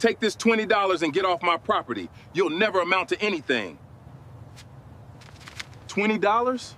Take this $20 and get off my property. You'll never amount to anything. $20?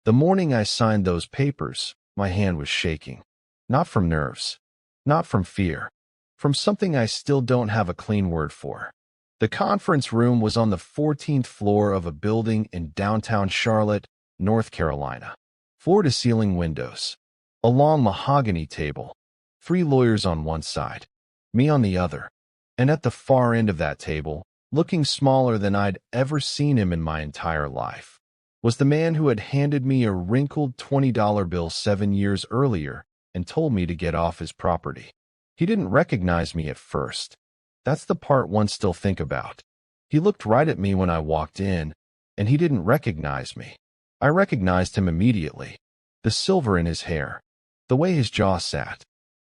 The morning I signed those papers, my hand was shaking. Not from nerves, not from fear, from something I still don't have a clean word for. The conference room was on the 14th floor of a building in downtown Charlotte, North Carolina. Floor-to-ceiling windows, a long mahogany table, 3 lawyers on one side, me on the other, and at the far end of that table, looking smaller than I'd ever seen him in my entire life, was the man who had handed me a wrinkled $20 bill 7 years earlier and told me to get off his property. He didn't recognize me at first. That's the part one still think about. He looked right at me when I walked in, and he didn't recognize me. I recognized him immediately. The silver in his hair, the way his jaw sat,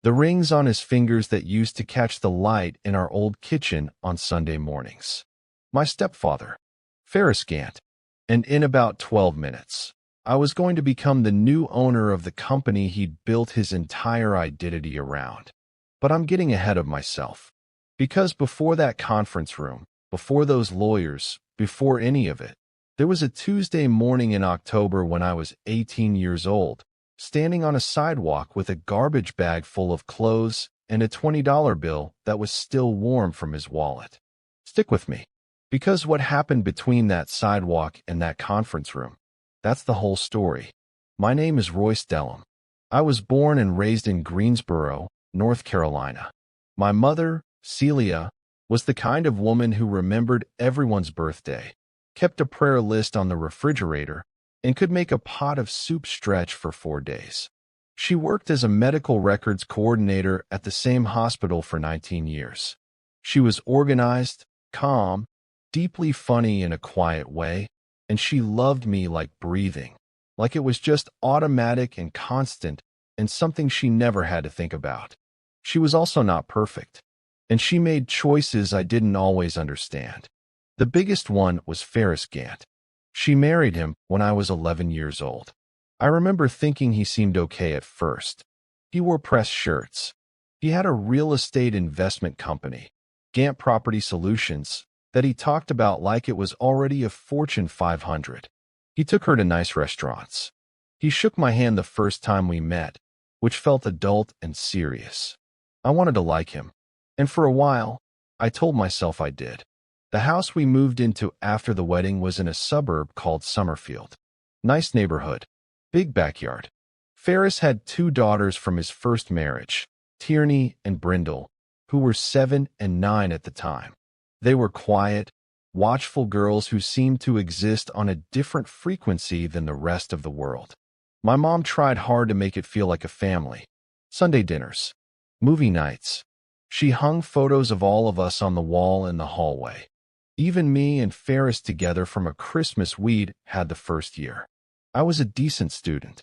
the rings on his fingers that used to catch the light in our old kitchen on Sunday mornings. My stepfather, Ferris Gant. And in about 12 minutes, I was going to become the new owner of the company he'd built his entire identity around. But I'm getting ahead of myself. Because before that conference room, before those lawyers, before any of it, there was a Tuesday morning in October when I was 18 years old, standing on a sidewalk with a garbage bag full of clothes and a $20 bill that was still warm from his wallet. Stick with me, because what happened between that sidewalk and that conference room, that's the whole story. My name is Royce Delham. I was born and raised in Greensboro, North Carolina. My mother, Celia, was the kind of woman who remembered everyone's birthday, kept a prayer list on the refrigerator, and could make a pot of soup stretch for 4 days. She worked as a medical records coordinator at the same hospital for 19 years. She was organized, calm, deeply funny in a quiet way, and she loved me like breathing, like it was just automatic and constant and something she never had to think about. She was also not perfect, and she made choices I didn't always understand. The biggest one was Ferris Gant. She married him when I was 11 years old. I remember thinking he seemed okay at first. He wore pressed shirts. He had a real estate investment company, Gant Property Solutions, that he talked about like it was already a Fortune 500. He took her to nice restaurants. He shook my hand the first time we met, which felt adult and serious. I wanted to like him, and for a while, I told myself I did. The house we moved into after the wedding was in a suburb called Summerfield. Nice neighborhood, big backyard. Ferris had 2 daughters from his first marriage, Tierney and Brindle, who were 7 and 9 at the time. They were quiet, watchful girls who seemed to exist on a different frequency than the rest of the world. My mom tried hard to make it feel like a family. Sunday dinners, movie nights. She hung photos of all of us on the wall in the hallway. Even me and Ferris together from a Christmas we'd had the first year. I was a decent student.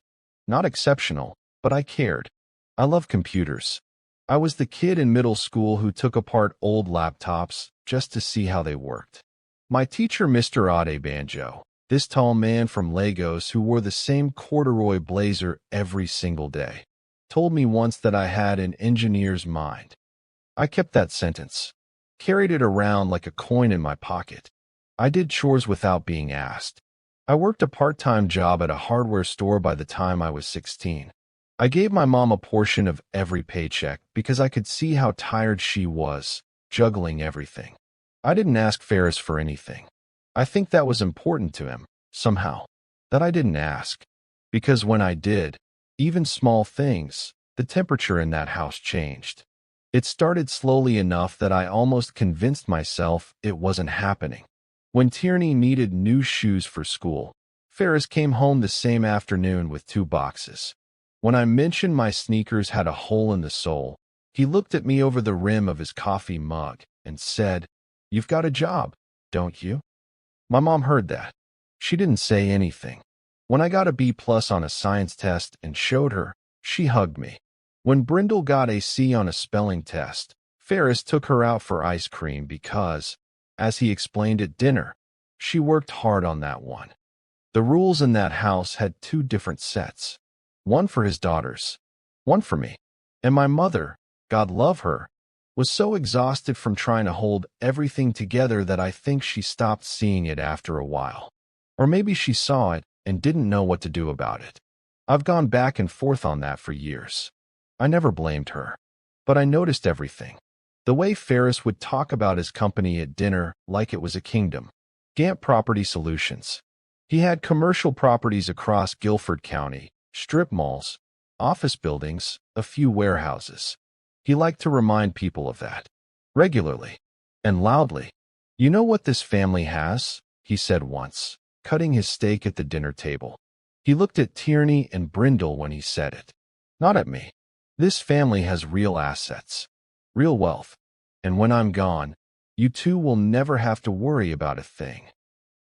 Not exceptional, but I cared. I loved computers. I was the kid in middle school who took apart old laptops just to see how they worked. My teacher, Mr. Adebanjo, this tall man from Lagos who wore the same corduroy blazer every single day, told me once that I had an engineer's mind. I kept that sentence, carried it around like a coin in my pocket. I did chores without being asked. I worked a part-time job at a hardware store by the time I was 16. I gave my mom a portion of every paycheck because I could see how tired she was, juggling everything. I didn't ask Ferris for anything. I think that was important to him, somehow, that I didn't ask. Because when I did, even small things, the temperature in that house changed. It started slowly enough that I almost convinced myself it wasn't happening. When Tierney needed new shoes for school, Ferris came home the same afternoon with 2 boxes. When I mentioned my sneakers had a hole in the sole, he looked at me over the rim of his coffee mug and said, "You've got a job, don't you?" My mom heard that. She didn't say anything. When I got a B+ on a science test and showed her, she hugged me. When Brindle got a C on a spelling test, Ferris took her out for ice cream because, as he explained at dinner, she worked hard on that one. The rules in that house had 2 different sets. One for his daughters, one for me. And my mother, God love her, was so exhausted from trying to hold everything together that I think she stopped seeing it after a while. Or maybe she saw it and didn't know what to do about it. I've gone back and forth on that for years. I never blamed her. But I noticed everything. The way Ferris would talk about his company at dinner like it was a kingdom. Gant Property Solutions. He had commercial properties across Guilford County, strip malls, office buildings, a few warehouses. He liked to remind people of that. Regularly. And loudly. "You know what this family has?" he said once, cutting his steak at the dinner table. He looked at Tierney and Brindle when he said it. Not at me. "This family has real assets. Real wealth. And when I'm gone, you two will never have to worry about a thing."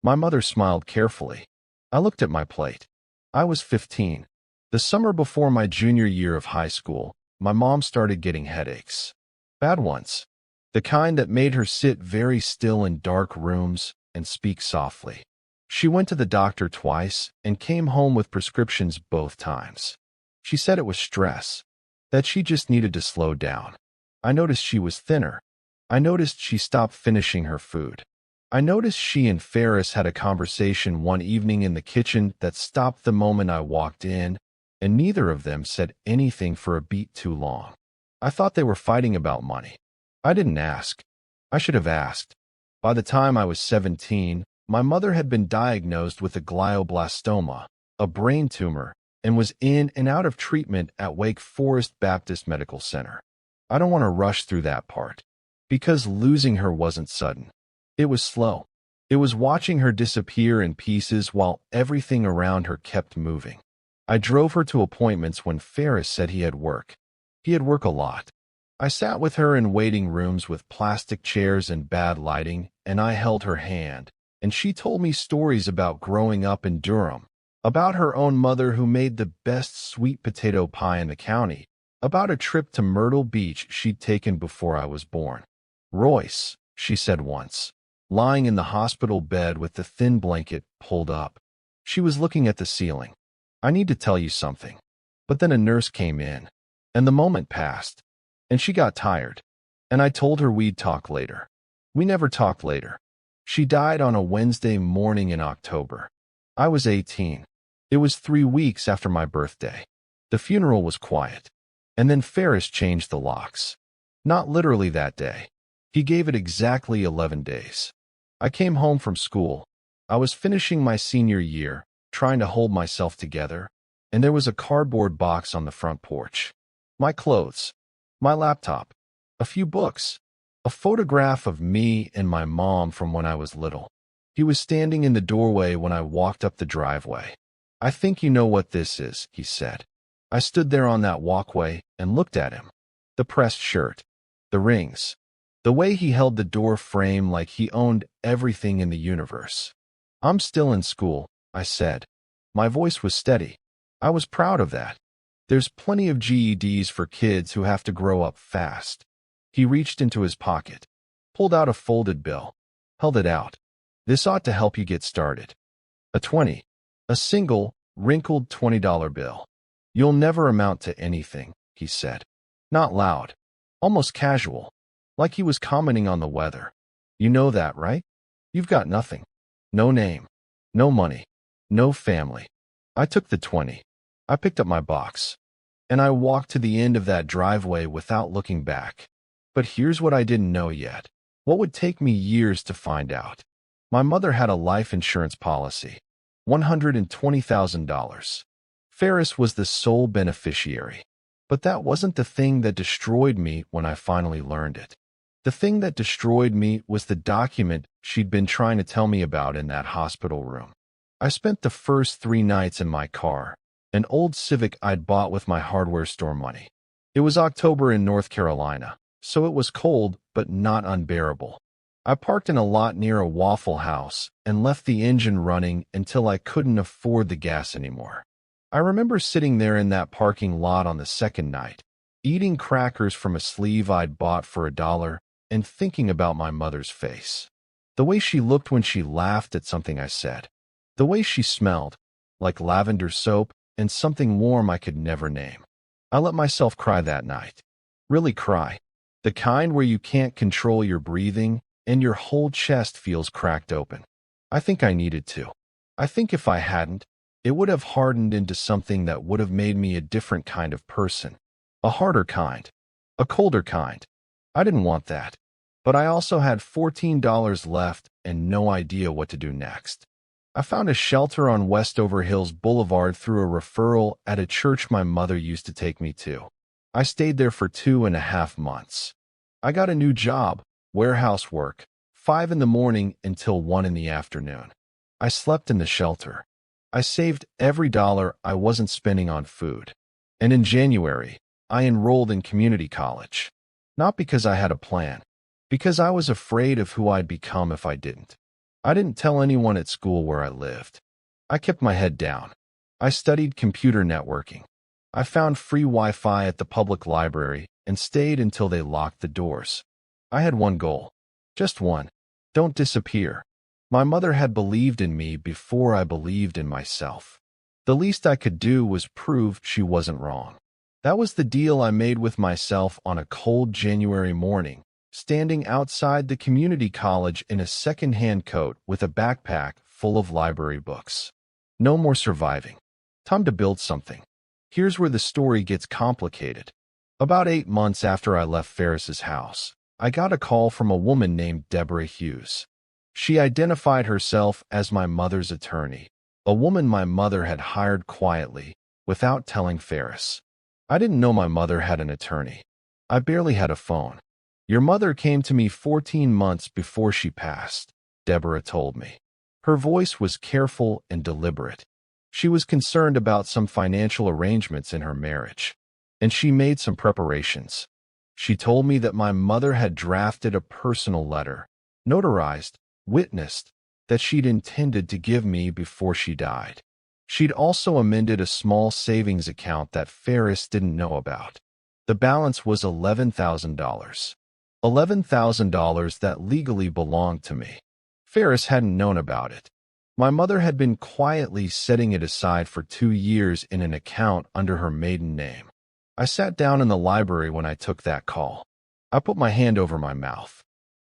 My mother smiled carefully. I looked at my plate. I was 15. The summer before my junior year of high school, my mom started getting headaches. Bad ones. The kind that made her sit very still in dark rooms and speak softly. She went to the doctor twice and came home with prescriptions both times. She said it was stress, that she just needed to slow down. I noticed she was thinner. I noticed she stopped finishing her food. I noticed she and Ferris had a conversation one evening in the kitchen that stopped the moment I walked in, and neither of them said anything for a beat too long. I thought they were fighting about money. I didn't ask. I should have asked. By the time I was 17, my mother had been diagnosed with a glioblastoma, a brain tumor, and was in and out of treatment at Wake Forest Baptist Medical Center. I don't want to rush through that part, because losing her wasn't sudden. It was slow. It was watching her disappear in pieces while everything around her kept moving. I drove her to appointments when Ferris said he had work. He had work a lot. I sat with her in waiting rooms with plastic chairs and bad lighting, and I held her hand, and she told me stories about growing up in Durham, about her own mother who made the best sweet potato pie in the county, about a trip to Myrtle Beach she'd taken before I was born. "Royce," she said once, lying in the hospital bed with the thin blanket pulled up. She was looking at the ceiling. "I need to tell you something." But then a nurse came in, and the moment passed, and she got tired, and I told her we'd talk later. We never talked later. She died on a Wednesday morning in October. I was 18. It was 3 weeks after my birthday. The funeral was quiet, and then Ferris changed the locks. Not literally that day. He gave it exactly 11 days. I came home from school. I was finishing my senior year, trying to hold myself together, and there was a cardboard box on the front porch. My clothes, my laptop, a few books, a photograph of me and my mom from when I was little. He was standing in the doorway when I walked up the driveway. "I think you know what this is," he said. I stood there on that walkway and looked at him. The pressed shirt, the rings, the way he held the door frame like he owned everything in the universe. "I'm still in school," I said. My voice was steady. I was proud of that. There's plenty of GEDs for kids who have to grow up fast. He reached into his pocket, pulled out a folded bill, held it out. "This ought to help you get started." A 20. A single, wrinkled $20 bill. "You'll never amount to anything," he said. Not loud. Almost casual. Like he was commenting on the weather. "You know that, right? You've got nothing. No name. No money. No family." I took the 20. I picked up my box. And I walked to the end of that driveway without looking back. But here's what I didn't know yet. What would take me years to find out. My mother had a life insurance policy. $120,000. Ferris was the sole beneficiary. But that wasn't the thing that destroyed me when I finally learned it. The thing that destroyed me was the document she'd been trying to tell me about in that hospital room. I spent the first 3 nights in my car, an old Civic I'd bought with my hardware store money. It was October in North Carolina, so it was cold but not unbearable. I parked in a lot near a Waffle House and left the engine running until I couldn't afford the gas anymore. I remember sitting there in that parking lot on the second night, eating crackers from a sleeve I'd bought for $1 and thinking about my mother's face. The way she looked when she laughed at something I said. The way she smelled, like lavender soap and something warm I could never name. I let myself cry that night. Really cry. The kind where you can't control your breathing and your whole chest feels cracked open. I think I needed to. I think if I hadn't, it would have hardened into something that would have made me a different kind of person. A harder kind. A colder kind. I didn't want that. But I also had $14 left and no idea what to do next. I found a shelter on Westover Hills Boulevard through a referral at a church my mother used to take me to. I stayed there for 2.5 months. I got a new job, warehouse work, 5 in the morning until 1 in the afternoon. I slept in the shelter. I saved every dollar I wasn't spending on food. And in January, I enrolled in community college. Not because I had a plan, because I was afraid of who I'd become if I didn't. I didn't tell anyone at school where I lived. I kept my head down. I studied computer networking. I found free Wi-Fi at the public library and stayed until they locked the doors. I had one goal. Just one. Don't disappear. My mother had believed in me before I believed in myself. The least I could do was prove she wasn't wrong. That was the deal I made with myself on a cold January morning, standing outside the community college in a second-hand coat with a backpack full of library books. No more surviving. Time to build something. Here's where the story gets complicated. About 8 months after I left Ferris's house, I got a call from a woman named Deborah Hughes. She identified herself as my mother's attorney, a woman my mother had hired quietly, without telling Ferris. I didn't know my mother had an attorney. I barely had a phone. Your mother came to me 14 months before she passed, Deborah told me. Her voice was careful and deliberate. She was concerned about some financial arrangements in her marriage, and she made some preparations. She told me that my mother had drafted a personal letter, notarized, witnessed, that she'd intended to give me before she died. She'd also amended a small savings account that Ferris didn't know about. The balance was $11,000. $11,000 that legally belonged to me. Ferris hadn't known about it. My mother had been quietly setting it aside for 2 years in an account under her maiden name. I sat down in the library when I took that call. I put my hand over my mouth.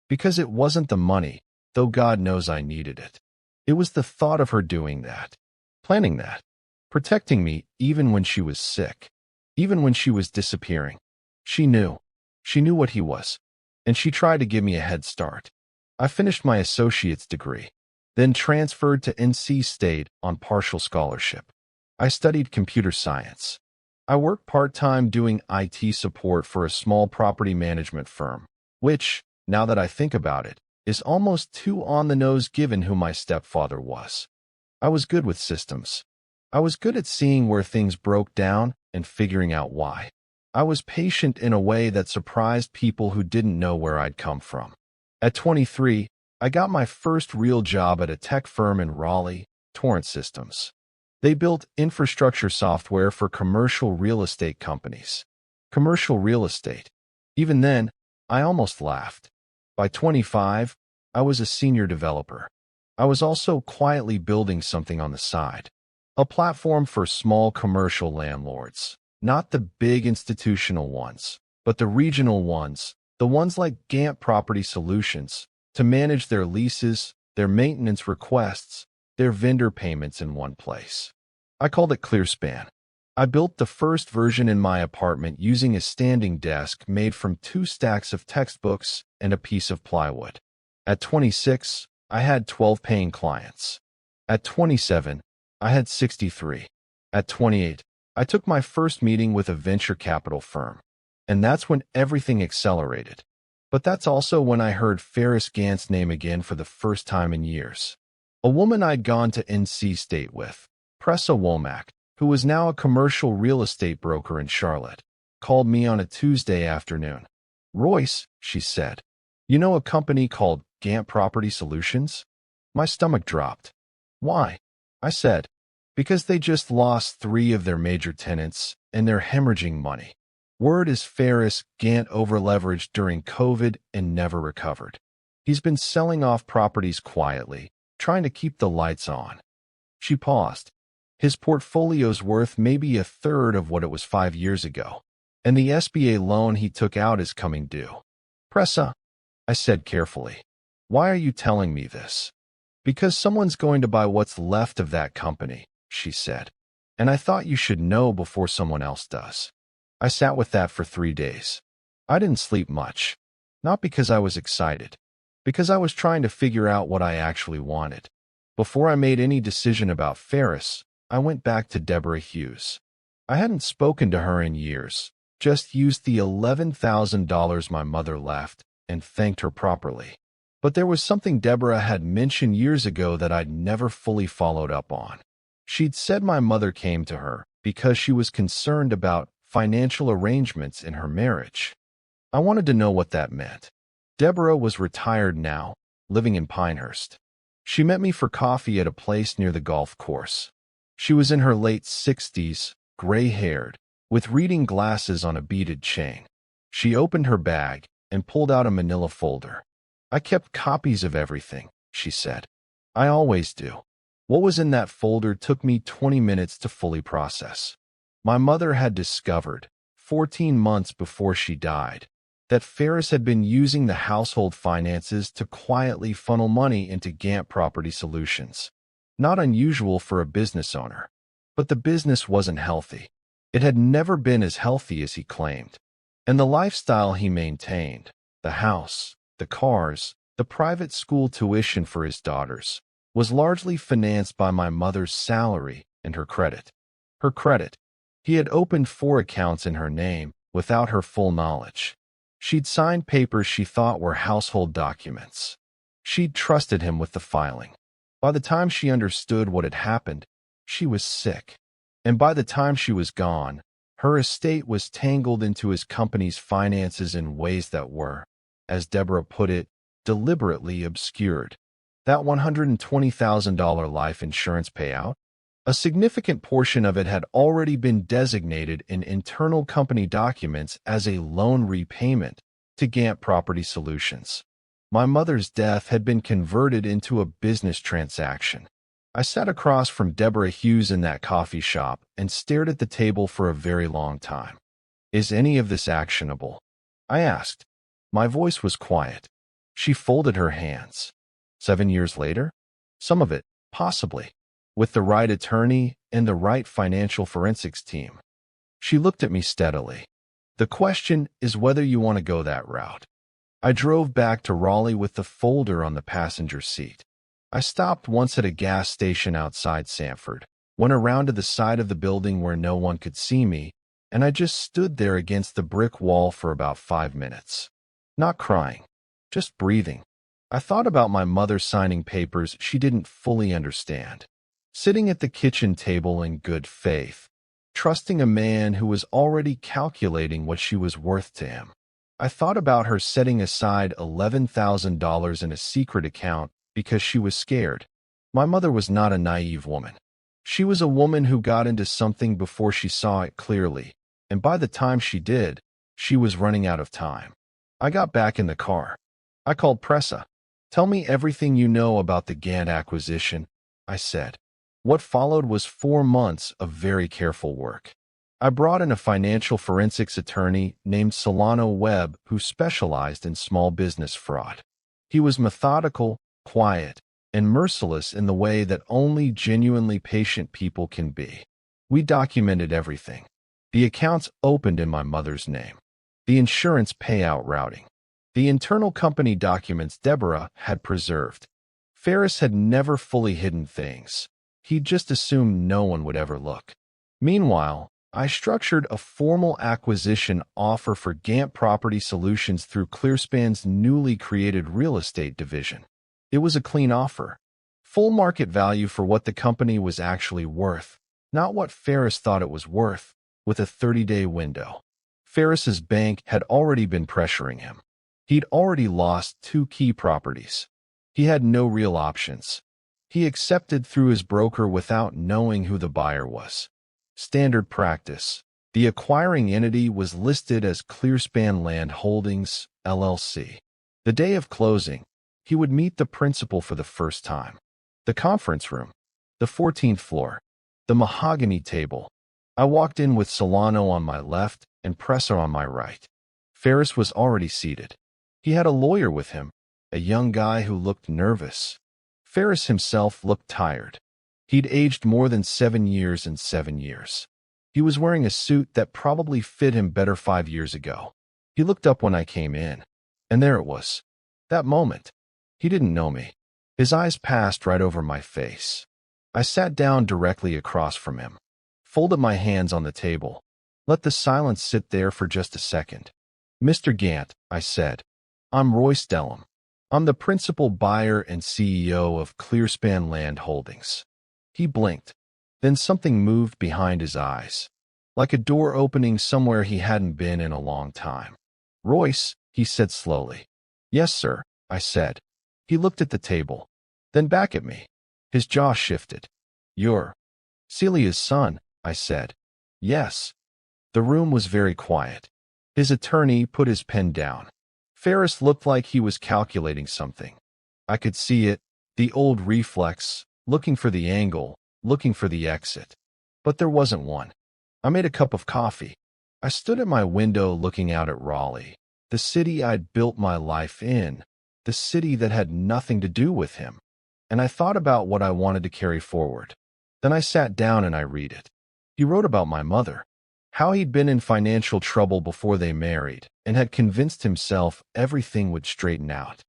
Because it wasn't the money, though God knows I needed it. It was the thought of her doing that, planning that, protecting me even when she was sick, even when she was disappearing. She knew. She knew what he was, and she tried to give me a head start. I finished my associate's degree, then transferred to NC State on partial scholarship. I studied computer science. I worked part-time doing IT support for a small property management firm, which, now that I think about it, is almost too on the nose given who my stepfather was. I was good with systems. I was good at seeing where things broke down and figuring out why. I was patient in a way that surprised people who didn't know where I'd come from. At 23, I got my first real job at a tech firm in Raleigh, Torrent Systems. They built infrastructure software for commercial real estate companies. Commercial real estate. Even then, I almost laughed. By 25, I was a senior developer. I was also quietly building something on the side. A platform for small commercial landlords. Not the big institutional ones, but the regional ones, the ones like Gantt Property Solutions, to manage their leases, their maintenance requests, their vendor payments in one place. I called it ClearSpan. I built the first version in my apartment using a standing desk made from 2 stacks of textbooks and a piece of plywood. At 26, I had 12 paying clients. At 27, I had 63. At 28, I took my first meeting with a venture capital firm. And that's when everything accelerated. But that's also when I heard Ferris Gant's name again for the first time in years. A woman I'd gone to NC State with, Pressa Womack, who was now a commercial real estate broker in Charlotte, called me on a Tuesday afternoon. "Royce," she said, "you know a company called Gantt Property Solutions?" My stomach dropped. "Why?" I said. "Because they just lost 3 of their major tenants, and they're hemorrhaging money. Word is Ferris Gant over-leveraged during COVID and never recovered. He's been selling off properties quietly, trying to keep the lights on." She paused. His portfolio's worth maybe a third of what it was 5 years ago, and the SBA loan he took out is coming due. Pressa, I said carefully. Why are you telling me this? Because someone's going to buy what's left of that company, she said. And I thought you should know before someone else does. I sat with that for 3 days. I didn't sleep much. Not because I was excited. Because I was trying to figure out what I actually wanted. Before I made any decision about Ferris, I went back to Deborah Hughes. I hadn't spoken to her in years, just used the $11,000 my mother left and thanked her properly. But there was something Deborah had mentioned years ago that I'd never fully followed up on. She'd said my mother came to her because she was concerned about financial arrangements in her marriage. I wanted to know what that meant. Deborah was retired now, living in Pinehurst. She met me for coffee at a place near the golf course. She was in her late 60s, gray-haired, with reading glasses on a beaded chain. She opened her bag and pulled out a manila folder. I kept copies of everything, she said. I always do. What was in that folder took me 20 minutes to fully process. My mother had discovered, 14 months before she died, that Ferris had been using the household finances to quietly funnel money into Gant Property Solutions. Not unusual for a business owner. But the business wasn't healthy. It had never been as healthy as he claimed. And the lifestyle he maintained, the house, the cars, the private school tuition for his daughters, was largely financed by my mother's salary and her credit. Her credit. He had opened 4 accounts in her name without her full knowledge. She'd signed papers she thought were household documents. She'd trusted him with the filing. By the time she understood what had happened, she was sick. And by the time she was gone, her estate was tangled into his company's finances in ways that were, as Deborah put it, deliberately obscured. That $120,000 life insurance payout? A significant portion of it had already been designated in internal company documents as a loan repayment to Gant Property Solutions. My mother's death had been converted into a business transaction. I sat across from Deborah Hughes in that coffee shop and stared at the table for a very long time. Is any of this actionable? I asked. My voice was quiet. She folded her hands. 7 years later? Some of it, possibly. With the right attorney and the right financial forensics team. She looked at me steadily. The question is whether you want to go that route. I drove back to Raleigh with the folder on the passenger seat. I stopped once at a gas station outside Sanford, went around to the side of the building where no one could see me, and I just stood there against the brick wall for about 5 minutes. Not crying, just breathing. I thought about my mother signing papers she didn't fully understand. Sitting at the kitchen table in good faith, trusting a man who was already calculating what she was worth to him. I thought about her setting aside $11,000 in a secret account because she was scared. My mother was not a naive woman. She was a woman who got into something before she saw it clearly, and by the time she did, she was running out of time. I got back in the car. I called Pressa. Tell me everything you know about the Gant acquisition, I said. What followed was 4 months of very careful work. I brought in a financial forensics attorney named Solano Webb who specialized in small business fraud. He was methodical, quiet, and merciless in the way that only genuinely patient people can be. We documented everything. The accounts opened in my mother's name. The insurance payout routing. The internal company documents Deborah had preserved. Ferris had never fully hidden things. He'd just assumed no one would ever look. Meanwhile, I structured a formal acquisition offer for Gant Property Solutions through Clearspan's newly created real estate division. It was a clean offer. Full market value for what the company was actually worth, not what Ferris thought it was worth, with a 30-day window. Ferris's bank had already been pressuring him. He'd already lost 2 key properties. He had no real options. He accepted through his broker without knowing who the buyer was. Standard practice. The acquiring entity was listed as Clearspan Land Holdings, LLC. The day of closing, he would meet the principal for the first time. The conference room. The 14th floor. The mahogany table. I walked in with Solano on my left and Pressa on my right. Ferris was already seated. He had a lawyer with him, a young guy who looked nervous. Ferris himself looked tired. He'd aged more than 7 years in 7 years. He was wearing a suit that probably fit him better 5 years ago. He looked up when I came in, and there it was. That moment. He didn't know me. His eyes passed right over my face. I sat down directly across from him, folded my hands on the table, let the silence sit there for just a second. "Mr. Gant," I said, "I'm Royce Delham. I'm the principal buyer and CEO of Clearspan Land Holdings." He blinked. Then something moved behind his eyes, like a door opening somewhere he hadn't been in a long time. "Royce," he said slowly. "Yes, sir," I said. He looked at the table, then back at me. His jaw shifted. "You're Celia's son," I said. "Yes." The room was very quiet. His attorney put his pen down. Ferris looked like he was calculating something. I could see it, the old reflex, looking for the angle, looking for the exit. But there wasn't one. I made a cup of coffee. I stood at my window looking out at Raleigh, the city I'd built my life in, the city that had nothing to do with him. And I thought about what I wanted to carry forward. Then I sat down and I read it. He wrote about my mother, how he'd been in financial trouble before they married and had convinced himself everything would straighten out.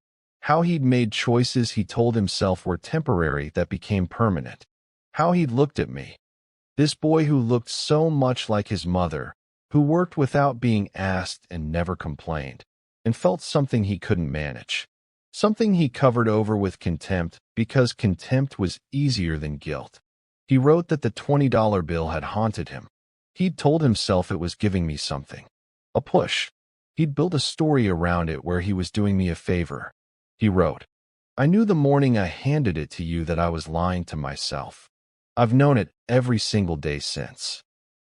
How he'd made choices he told himself were temporary that became permanent. How he'd looked at me, this boy who looked so much like his mother, who worked without being asked and never complained, and felt something he couldn't manage. Something he covered over with contempt because contempt was easier than guilt. He wrote that the $20 bill had haunted him. He'd told himself it was giving me something, a push. He'd built a story around it where he was doing me a favor. He wrote, "I knew the morning I handed it to you that I was lying to myself. I've known it every single day since."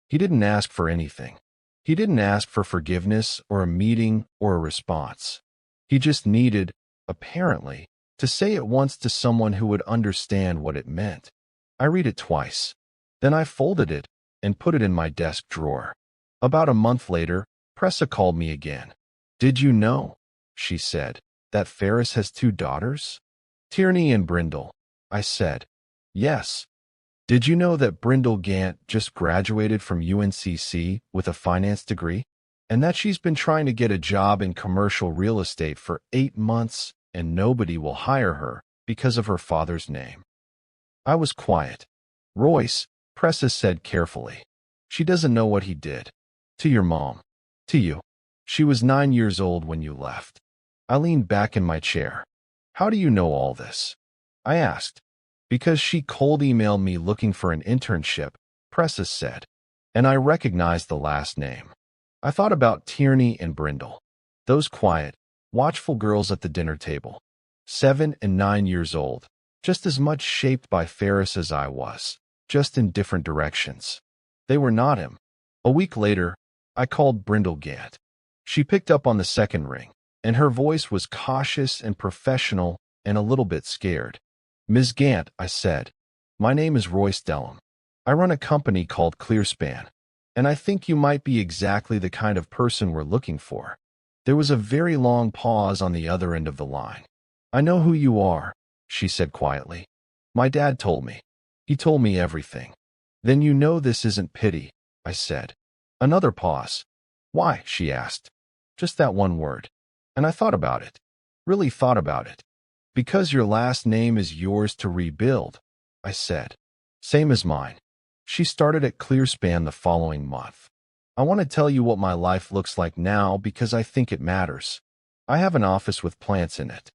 He didn't ask for anything. He didn't ask for forgiveness or a meeting or a response. He just needed, apparently, to say it once to someone who would understand what it meant. I read it twice. Then I folded it and put it in my desk drawer. About a month later, Pressa called me again. "Did you know," she said, "that Ferris has 2 daughters? Tierney and Brindle." I said, "Yes." "Did you know that Brindle Gant just graduated from UNCC with a finance degree? And that she's been trying to get a job in commercial real estate for 8 months and nobody will hire her because of her father's name?" I was quiet. "Royce," Pressa said carefully, "she doesn't know what he did. To your mom. To you. She was 9 years old when you left." I leaned back in my chair. "How do you know all this?" I asked. "Because she cold emailed me looking for an internship," Pressa said, "and I recognized the last name." I thought about Tierney and Brindle, those quiet, watchful girls at the dinner table, 7 and 9 years old, just as much shaped by Ferris as I was, just in different directions. They were not him. A week later, I called Brindle Gant. She picked up on the second ring, and her voice was cautious and professional and a little bit scared. "Ms. Gant," I said, "my name is Royce Delham. I run a company called Clearspan, and I think you might be exactly the kind of person we're looking for." There was a very long pause on the other end of the line. "I know who you are," she said quietly. "My dad told me. He told me everything." "Then you know this isn't pity," I said. Another pause. "Why?" she asked. Just that one word. And I thought about it. Really thought about it. "Because your last name is yours to rebuild," I said. "Same as mine." She started at Clearspan the following month. "I want to tell you what my life looks like now because I think it matters. I have an office with plants in it.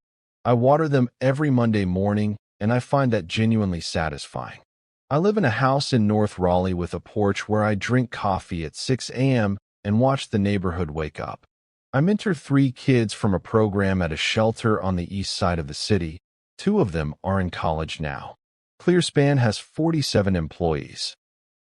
I water them every Monday morning, and I find that genuinely satisfying. I live in a house in North Raleigh with a porch where I drink coffee at 6 a.m. and watch the neighborhood wake up. I mentor 3 kids from a program at a shelter on the east side of the city. 2 of them are in college now. Clearspan has 47 employees.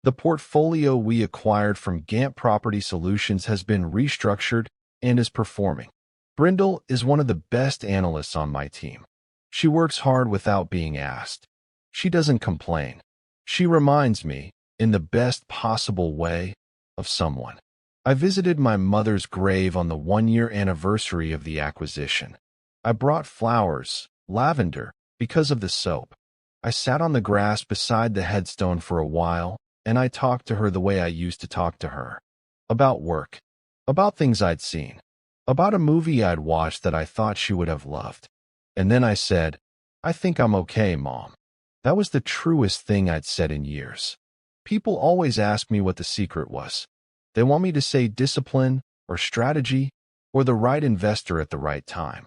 The portfolio we acquired from Gant Property Solutions has been restructured and is performing. Brindle is one of the best analysts on my team. She works hard without being asked. She doesn't complain. She reminds me, in the best possible way, of someone. I visited my mother's grave on the 1-year anniversary of the acquisition. I brought flowers, lavender, because of the soap. I sat on the grass beside the headstone for a while, and I talked to her the way I used to talk to her. About work. About things I'd seen. About a movie I'd watched that I thought she would have loved. And then I said, "I think I'm okay, Mom." That was the truest thing I'd said in years. People always ask me what the secret was. They want me to say discipline, or strategy, or the right investor at the right time.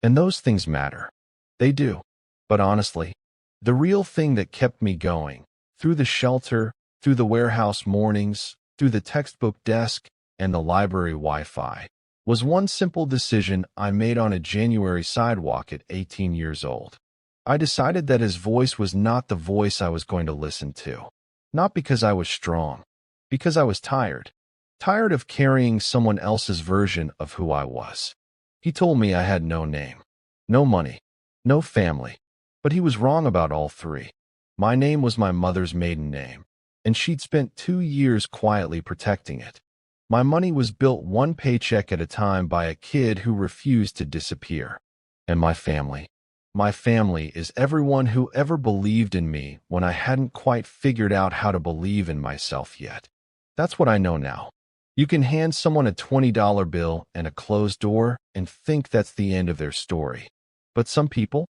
And those things matter. They do. But honestly, the real thing that kept me going, through the shelter, through the warehouse mornings, through the textbook desk, and the library Wi-Fi, was one simple decision I made on a January sidewalk at 18 years old. I decided that his voice was not the voice I was going to listen to. Not because I was strong, because I was tired. Tired of carrying someone else's version of who I was. He told me I had no name, no money, no family, but he was wrong about all three. My name was my mother's maiden name, and she'd spent 2 years quietly protecting it. My money was built one paycheck at a time by a kid who refused to disappear. And my family is everyone who ever believed in me when I hadn't quite figured out how to believe in myself yet. That's what I know now. You can hand someone a $20 bill and a closed door and think that's the end of their story. But some people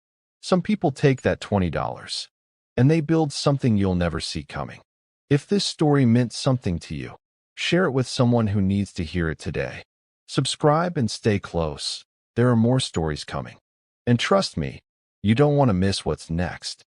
take that $20 and they build something you'll never see coming. If this story meant something to you, share it with someone who needs to hear it today. Subscribe and stay close. There are more stories coming. And trust me, you don't want to miss what's next.